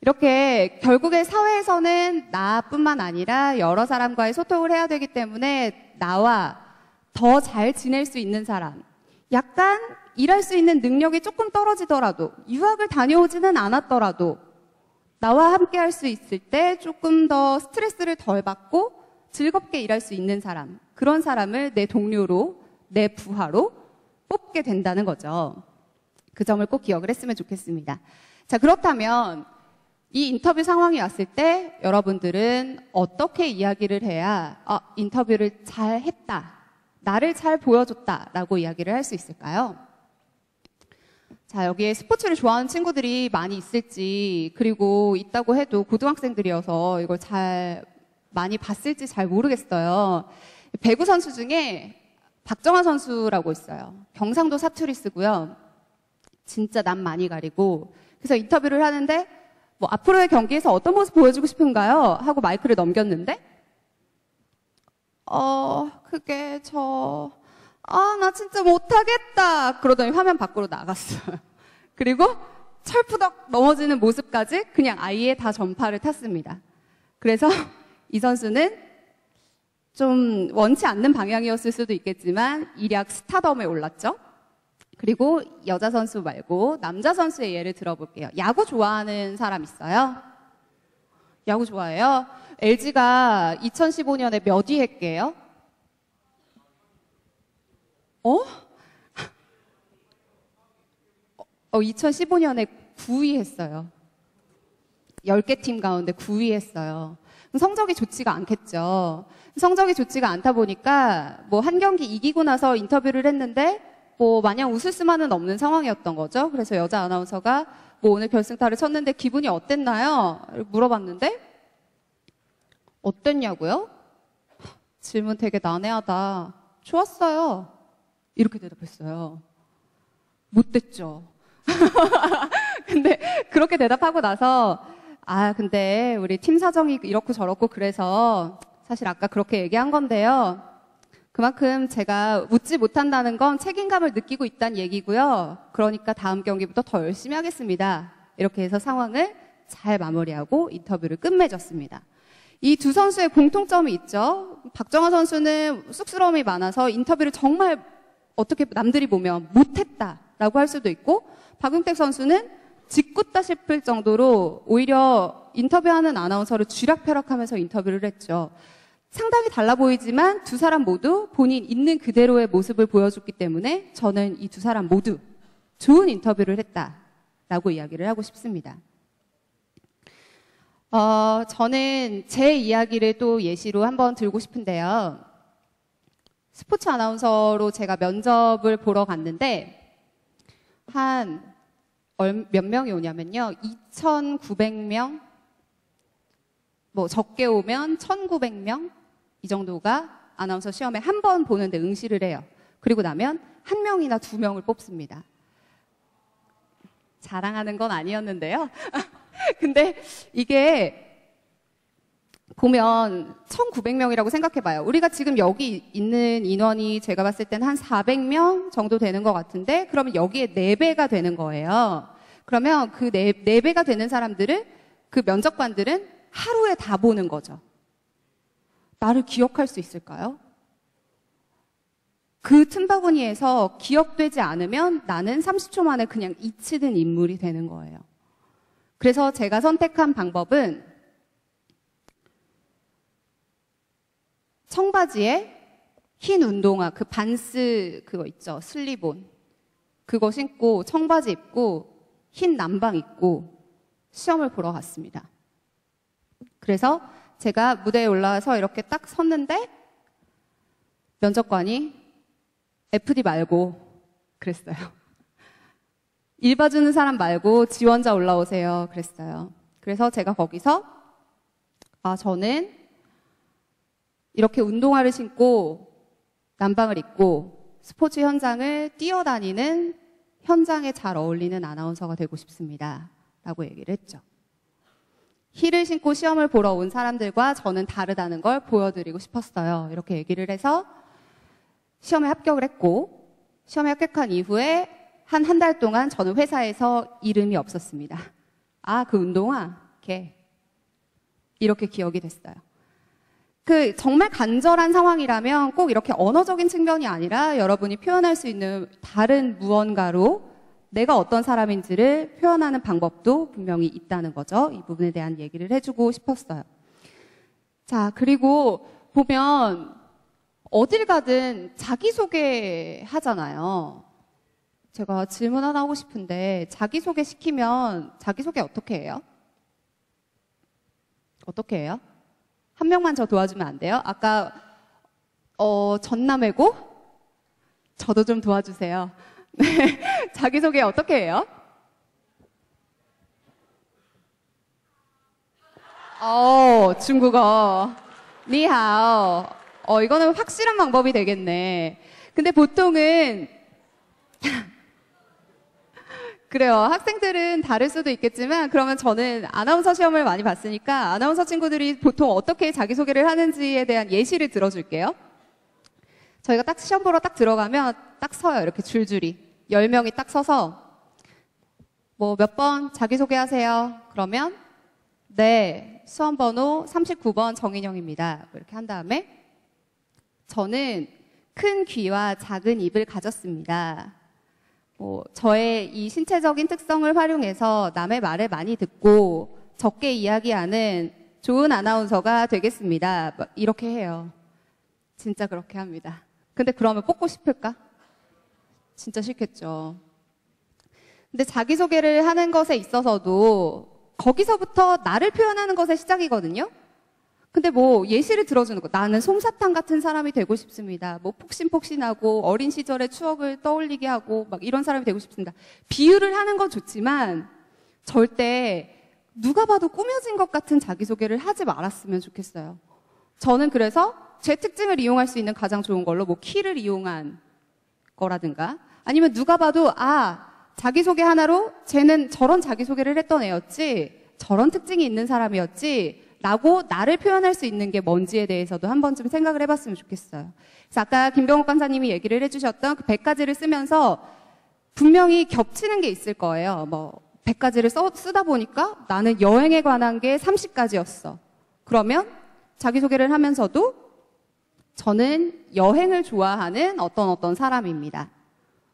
이렇게 결국에 사회에서는 나뿐만 아니라 여러 사람과의 소통을 해야 되기 때문에 나와 더 잘 지낼 수 있는 사람, 약간 일할 수 있는 능력이 조금 떨어지더라도, 유학을 다녀오지는 않았더라도 나와 함께 할 수 있을 때 조금 더 스트레스를 덜 받고 즐겁게 일할 수 있는 사람, 그런 사람을 내 동료로, 내 부하로 뽑게 된다는 거죠. 그 점을 꼭 기억을 했으면 좋겠습니다. 자, 그렇다면 이 인터뷰 상황이 왔을 때 여러분들은 어떻게 이야기를 해야 인터뷰를 잘 했다, 나를 잘 보여줬다 라고 이야기를 할 수 있을까요? 자, 여기에 스포츠를 좋아하는 친구들이 많이 있을지, 그리고 있다고 해도 고등학생들이어서 이걸 잘 많이 봤을지 잘 모르겠어요. 배구 선수 중에 박정환 선수라고 있어요. 경상도 사투리 쓰고요. 진짜 남 많이 가리고. 그래서 인터뷰를 하는데 뭐 앞으로의 경기에서 어떤 모습 보여주고 싶은가요? 하고 마이크를 넘겼는데 그게 나 진짜 못하겠다. 그러더니 화면 밖으로 나갔어요. 그리고 철푸덕 넘어지는 모습까지 그냥 아예 다 전파를 탔습니다. 그래서 이 선수는 좀 원치 않는 방향이었을 수도 있겠지만 일약 스타덤에 올랐죠. 그리고 여자 선수 말고 남자 선수의 예를 들어볼게요. 야구 좋아하는 사람 있어요? 야구 좋아해요? LG가 2015년에 몇 위 했게요? 2015년에 9위 했어요. 10개 팀 가운데 9위 했어요. 성적이 좋지가 않겠죠. 성적이 좋지가 않다 보니까 뭐 한 경기 이기고 나서 인터뷰를 했는데 뭐 마냥 웃을 수만은 없는 상황이었던 거죠. 그래서 여자 아나운서가 뭐 오늘 결승타를 쳤는데 기분이 어땠나요? 물어봤는데 어땠냐고요? 질문 되게 난해하다. 좋았어요. 이렇게 대답했어요. 못됐죠. 근데 그렇게 대답하고 나서 근데 우리 팀 사정이 이렇고 저렇고 그래서 사실 아까 그렇게 얘기한 건데요. 그만큼 제가 웃지 못한다는 건 책임감을 느끼고 있다는 얘기고요. 그러니까 다음 경기부터 더 열심히 하겠습니다. 이렇게 해서 상황을 잘 마무리하고 인터뷰를 끝맺었습니다. 이 두 선수의 공통점이 있죠. 박정환 선수는 쑥스러움이 많아서 인터뷰를 정말 어떻게 남들이 보면 못했다라고 할 수도 있고, 박용택 선수는 짓궂다 싶을 정도로 오히려 인터뷰하는 아나운서를 쥐락펴락하면서 인터뷰를 했죠. 상당히 달라 보이지만 두 사람 모두 본인 있는 그대로의 모습을 보여줬기 때문에 저는 이 두 사람 모두 좋은 인터뷰를 했다라고 이야기를 하고 싶습니다. 저는 제 이야기를 또 예시로 한번 들고 싶은데요. 스포츠 아나운서로 제가 면접을 보러 갔는데 몇 명이 오냐면요. 2,900명, 뭐 적게 오면 1,900명 이 정도가 아나운서 시험에 한 번 보는데 응시를 해요. 그리고 나면 한 명이나 두 명을 뽑습니다. 자랑하는 건 아니었는데요. 근데 이게 보면 1,900명이라고 생각해봐요. 우리가 지금 여기 있는 인원이 제가 봤을 때는 한 400명 정도 되는 것 같은데, 그러면 여기에 4배가 되는 거예요. 그러면 그 4배가 되는 사람들을, 그 면접관들은 하루에 다 보는 거죠. 나를 기억할 수 있을까요? 그 틈바구니에서 기억되지 않으면 나는 30초 만에 그냥 잊히는 인물이 되는 거예요. 그래서 제가 선택한 방법은 청바지에 흰 운동화, 그 반스 그거 있죠, 슬리본. 그거 신고 청바지 입고 흰 남방 입고 시험을 보러 갔습니다. 그래서 제가 무대에 올라와서 이렇게 딱 섰는데 면접관이 FD 말고 그랬어요. 일 봐주는 사람 말고 지원자 올라오세요. 그랬어요. 그래서 제가 거기서 저는 이렇게 운동화를 신고 남방을 입고 스포츠 현장을 뛰어다니는 현장에 잘 어울리는 아나운서가 되고 싶습니다. 라고 얘기를 했죠. 힐을 신고 시험을 보러 온 사람들과 저는 다르다는 걸 보여드리고 싶었어요. 이렇게 얘기를 해서 시험에 합격을 했고, 시험에 합격한 이후에 한 달 동안 저는 회사에서 이름이 없었습니다. 그 운동화 이렇게 기억이 됐어요. 정말 간절한 상황이라면 꼭 이렇게 언어적인 측면이 아니라 여러분이 표현할 수 있는 다른 무언가로 내가 어떤 사람인지를 표현하는 방법도 분명히 있다는 거죠. 이 부분에 대한 얘기를 해주고 싶었어요. 자, 그리고 보면 어딜 가든 자기소개 하잖아요. 제가 질문 하나 하고 싶은데 자기소개 시키면 자기소개 어떻게 해요? 어떻게 해요? 한 명만 저 도와주면 안 돼요? 아까 전남회고? 저도 좀 도와주세요. 자기소개 어떻게 해요? 중국어. 니하오. 이거는 확실한 방법이 되겠네. 근데 보통은 그래요. 학생들은 다를 수도 있겠지만 그러면 저는 아나운서 시험을 많이 봤으니까 아나운서 친구들이 보통 어떻게 자기소개를 하는지에 대한 예시를 들어줄게요. 저희가 딱 시험 보러 딱 들어가면 딱 서요. 이렇게 줄줄이. 10명이 딱 서서 몇 번 자기소개하세요. 그러면 네, 수험번호 39번 정인영입니다. 이렇게 한 다음에 저는 큰 귀와 작은 입을 가졌습니다. 저의 이 신체적인 특성을 활용해서 남의 말을 많이 듣고 적게 이야기하는 좋은 아나운서가 되겠습니다. 이렇게 해요. 진짜 그렇게 합니다. 근데 그러면 뽑고 싶을까? 진짜 싫겠죠. 근데 자기소개를 하는 것에 있어서도 거기서부터 나를 표현하는 것의 시작이거든요. 근데 예시를 들어주는 거. 나는 솜사탕 같은 사람이 되고 싶습니다. 폭신폭신하고 어린 시절의 추억을 떠올리게 하고 막 이런 사람이 되고 싶습니다. 비유를 하는 건 좋지만 절대 누가 봐도 꾸며진 것 같은 자기소개를 하지 말았으면 좋겠어요. 저는 그래서 제 특징을 이용할 수 있는 가장 좋은 걸로 키를 이용한 거라든가 아니면 누가 봐도 자기소개 하나로 쟤는 저런 자기소개를 했던 애였지 저런 특징이 있는 사람이었지 라고 나를 표현할 수 있는 게 뭔지에 대해서도 한 번쯤 생각을 해봤으면 좋겠어요. 그래서 아까 김병옥 강사님이 얘기를 해주셨던 그 100가지를 쓰면서 분명히 겹치는 게 있을 거예요. 100가지를 쓰다 보니까 나는 여행에 관한 게 30가지였어. 그러면 자기소개를 하면서도 저는 여행을 좋아하는 어떤 사람입니다.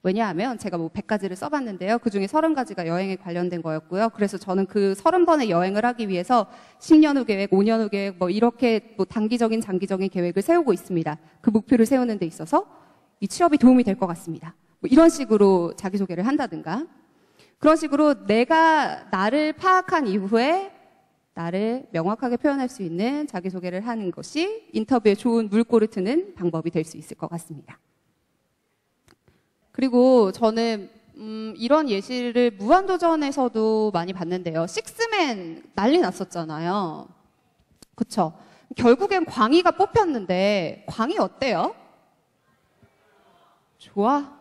왜냐하면 제가 100가지를 써봤는데요. 그중에 30가지가 여행에 관련된 거였고요. 그래서 저는 그 30번의 여행을 하기 위해서 10년 후 계획, 5년 후 계획, 이렇게 단기적인, 장기적인 계획을 세우고 있습니다. 그 목표를 세우는 데 있어서 이 취업이 도움이 될 것 같습니다. 이런 식으로 자기소개를 한다든가. 그런 식으로 내가 나를 파악한 이후에 나를 명확하게 표현할 수 있는 자기소개를 하는 것이 인터뷰에 좋은 물꼬를 트는 방법이 될 수 있을 것 같습니다. 그리고 저는 이런 예시를 무한도전에서도 많이 봤는데요. 식스맨 난리 났었잖아요. 그쵸? 결국엔 광희가 뽑혔는데 광희 어때요? 좋아?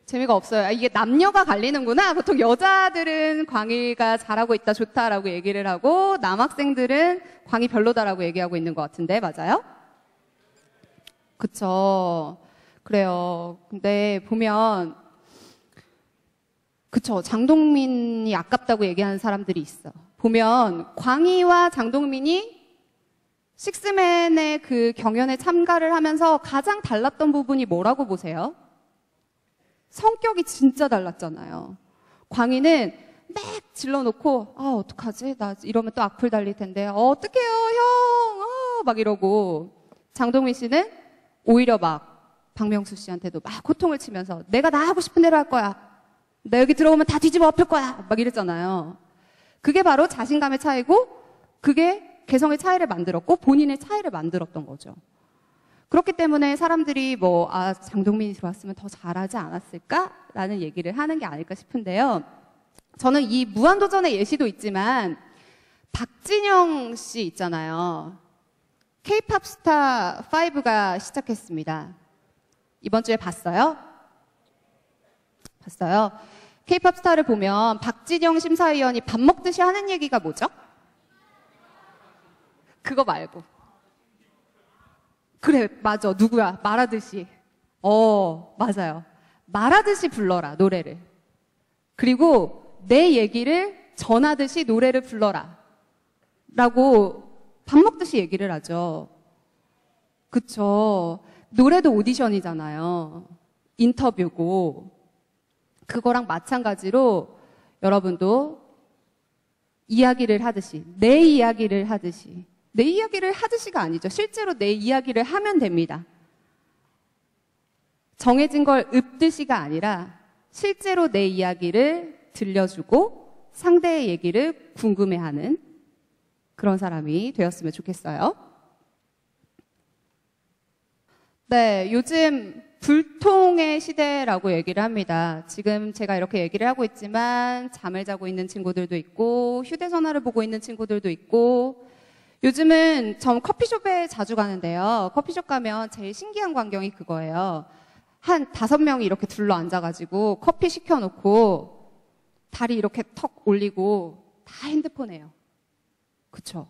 재미가 없어요. 이게 남녀가 갈리는구나. 보통 여자들은 광희가 잘하고 있다, 좋다라고 얘기를 하고 남학생들은 광희 별로다라고 얘기하고 있는 것 같은데 맞아요? 그쵸. 그래요. 근데 보면, 장동민이 아깝다고 얘기하는 사람들이 있어. 보면, 광희와 장동민이 식스맨의 그 경연에 참가를 하면서 가장 달랐던 부분이 뭐라고 보세요? 성격이 진짜 달랐잖아요. 광희는 막 질러놓고, 어떡하지? 나 이러면 또 악플 달릴 텐데, 어떡해요, 형! 막 이러고. 장동민 씨는 오히려 박명수 씨한테도 막 호통을 치면서 내가 나 하고 싶은 대로 할 거야. 나 여기 들어오면 다 뒤집어 엎을 거야. 막 이랬잖아요. 그게 바로 자신감의 차이고 그게 개성의 차이를 만들었고 본인의 차이를 만들었던 거죠. 그렇기 때문에 사람들이 장동민이 들어왔으면 더 잘하지 않았을까라는 얘기를 하는 게 아닐까 싶은데요. 저는 이 무한도전의 예시도 있지만 박진영 씨 있잖아요. K-팝 스타 5가 시작했습니다. 이번 주에 봤어요? 봤어요? K-팝 스타를 보면 박진영 심사위원이 밥 먹듯이 하는 얘기가 뭐죠? 그거 말고. 그래, 맞아. 누구야? 말하듯이. 맞아요. 말하듯이 불러라, 노래를. 그리고 내 얘기를 전하듯이 노래를 불러라. 라고 밥 먹듯이 얘기를 하죠. 그쵸. 노래도 오디션이잖아요. 인터뷰고. 그거랑 마찬가지로 여러분도 이야기를 하듯이, 내 이야기를 하듯이, 내 이야기를 하듯이가 아니죠. 실제로 내 이야기를 하면 됩니다. 정해진 걸 읊듯이가 아니라 실제로 내 이야기를 들려주고 상대의 얘기를 궁금해하는 그런 사람이 되었으면 좋겠어요. 네, 요즘 불통의 시대라고 얘기를 합니다. 지금 제가 이렇게 얘기를 하고 있지만 잠을 자고 있는 친구들도 있고 휴대전화를 보고 있는 친구들도 있고 요즘은 전 커피숍에 자주 가는데요. 커피숍 가면 제일 신기한 광경이 그거예요. 한 5명이 이렇게 둘러 앉아가지고 커피 시켜놓고 다리 이렇게 턱 올리고 다 핸드폰해요. 그쵸?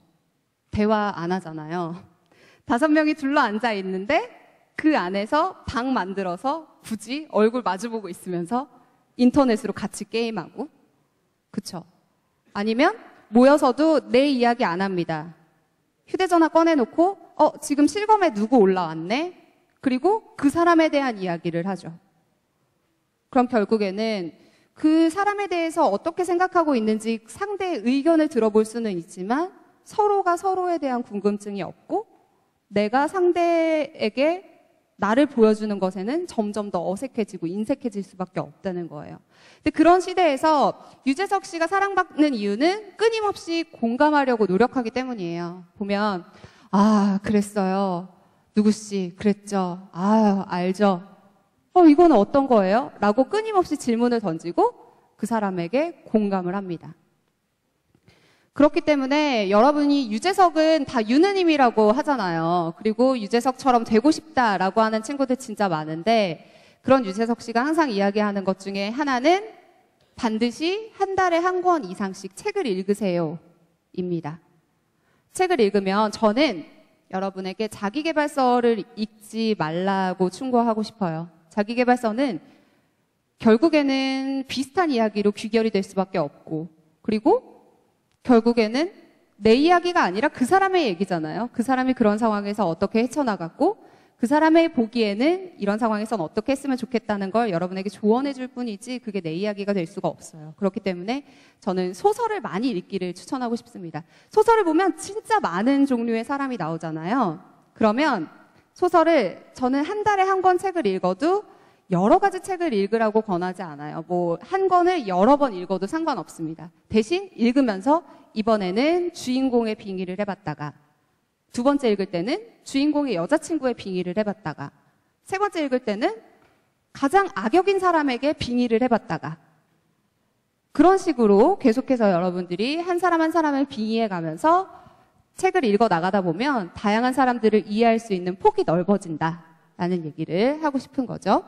대화 안 하잖아요. 5명이 둘러 앉아 있는데 그 안에서 방 만들어서 굳이 얼굴 마주보고 있으면서 인터넷으로 같이 게임하고. 그쵸? 아니면 모여서도 내 이야기 안 합니다. 휴대전화 꺼내놓고 지금 실검에 누구 올라왔네? 그리고 그 사람에 대한 이야기를 하죠. 그럼 결국에는 그 사람에 대해서 어떻게 생각하고 있는지 상대의 의견을 들어볼 수는 있지만 서로가 서로에 대한 궁금증이 없고 내가 상대에게 나를 보여주는 것에는 점점 더 어색해지고 인색해질 수밖에 없다는 거예요. 근데 그런 시대에서 유재석 씨가 사랑받는 이유는 끊임없이 공감하려고 노력하기 때문이에요. 보면 그랬어요. 누구씨 그랬죠. 알죠. 이거는 어떤 거예요? 라고 끊임없이 질문을 던지고 그 사람에게 공감을 합니다. 그렇기 때문에 여러분이 유재석은 다 유느님이라고 하잖아요. 그리고 유재석처럼 되고 싶다라고 하는 친구들 진짜 많은데 그런 유재석 씨가 항상 이야기하는 것 중에 하나는 반드시 한 달에 한 권 이상씩 책을 읽으세요 입니다. 책을 읽으면 저는 여러분에게 자기계발서를 읽지 말라고 충고하고 싶어요. 자기계발서는 결국에는 비슷한 이야기로 귀결이 될 수밖에 없고 그리고 결국에는 내 이야기가 아니라 그 사람의 얘기잖아요. 그 사람이 그런 상황에서 어떻게 헤쳐나갔고 그 사람의 보기에는 이런 상황에선 어떻게 했으면 좋겠다는 걸 여러분에게 조언해 줄 뿐이지 그게 내 이야기가 될 수가 없어요. 그렇기 때문에 저는 소설을 많이 읽기를 추천하고 싶습니다. 소설을 보면 진짜 많은 종류의 사람이 나오잖아요. 그러면 소설을 저는 한 달에 한 권 책을 읽어도 여러 가지 책을 읽으라고 권하지 않아요. 한 권을 여러 번 읽어도 상관없습니다. 대신 읽으면서 이번에는 주인공의 빙의를 해봤다가 두 번째 읽을 때는 주인공의 여자친구의 빙의를 해봤다가 세 번째 읽을 때는 가장 악역인 사람에게 빙의를 해봤다가 그런 식으로 계속해서 여러분들이 한 사람 한 사람을 빙의해가면서 책을 읽어 나가다 보면 다양한 사람들을 이해할 수 있는 폭이 넓어진다라는 얘기를 하고 싶은 거죠.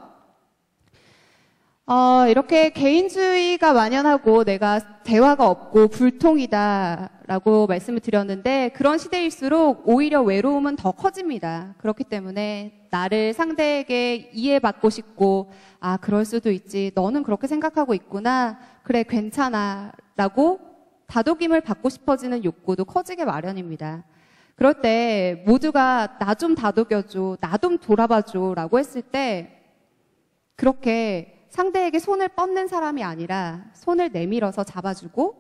이렇게 개인주의가 만연하고 내가 대화가 없고 불통이다라고 말씀을 드렸는데 그런 시대일수록 오히려 외로움은 더 커집니다. 그렇기 때문에 나를 상대에게 이해받고 싶고 그럴 수도 있지. 너는 그렇게 생각하고 있구나. 그래 괜찮아. 라고 다독임을 받고 싶어지는 욕구도 커지게 마련입니다. 그럴 때 모두가 나 좀 다독여줘. 나 좀 돌아봐줘. 라고 했을 때 그렇게 상대에게 손을 뻗는 사람이 아니라 손을 내밀어서 잡아주고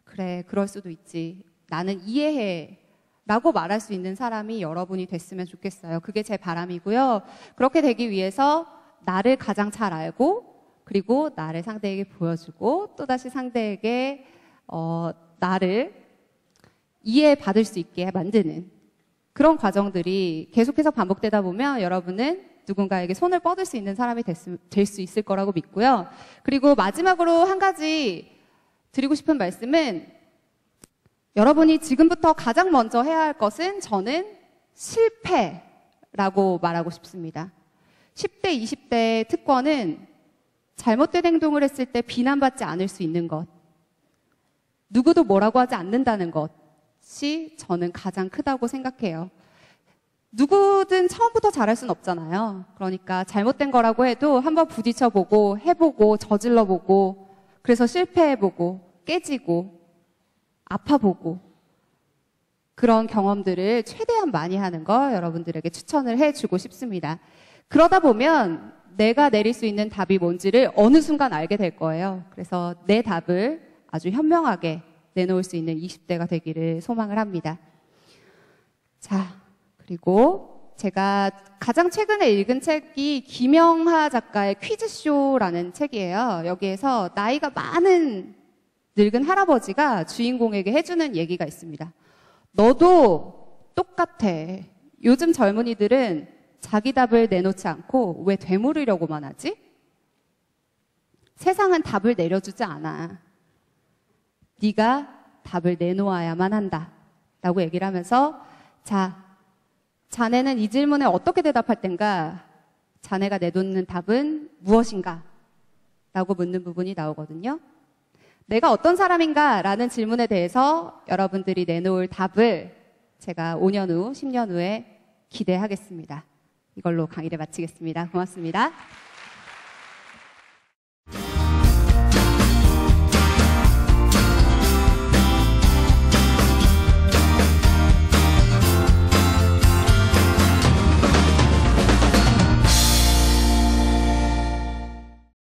그래 그럴 수도 있지 나는 이해해 라고 말할 수 있는 사람이 여러분이 됐으면 좋겠어요. 그게 제 바람이고요. 그렇게 되기 위해서 나를 가장 잘 알고 그리고 나를 상대에게 보여주고 또다시 상대에게 나를 이해받을 수 있게 만드는 그런 과정들이 계속해서 반복되다 보면 여러분은 누군가에게 손을 뻗을 수 있는 사람이 될 수 있을 거라고 믿고요. 그리고 마지막으로 한 가지 드리고 싶은 말씀은 여러분이 지금부터 가장 먼저 해야 할 것은 저는 실패라고 말하고 싶습니다. 10대, 20대 특권은 잘못된 행동을 했을 때 비난받지 않을 수 있는 것, 누구도 뭐라고 하지 않는다는 것이 저는 가장 크다고 생각해요. 누구든 처음부터 잘할 순 없잖아요. 그러니까 잘못된 거라고 해도 한번 부딪혀보고 해보고 저질러보고 그래서 실패해보고, 깨지고, 아파보고, 그런 경험들을 최대한 많이 하는 거 여러분들에게 추천을 해주고 싶습니다. 그러다 보면 내가 내릴 수 있는 답이 뭔지를 어느 순간 알게 될 거예요. 그래서 내 답을 아주 현명하게 내놓을 수 있는 20대가 되기를 소망을 합니다. 자, 그리고 제가 가장 최근에 읽은 책이 김영하 작가의 퀴즈쇼라는 책이에요. 여기에서 나이가 많은 늙은 할아버지가 주인공에게 해주는 얘기가 있습니다. 너도 똑같아. 요즘 젊은이들은 자기 답을 내놓지 않고 왜 되물으려고만 하지? 세상은 답을 내려주지 않아. 네가 답을 내놓아야만 한다. 라고 얘기를 하면서 자, 자네는 이 질문에 어떻게 대답할 땐가? 자네가 내놓는 답은 무엇인가? 라고 묻는 부분이 나오거든요. 내가 어떤 사람인가? 라는 질문에 대해서 여러분들이 내놓을 답을 제가 5년 후, 10년 후에 기대하겠습니다. 이걸로 강의를 마치겠습니다. 고맙습니다.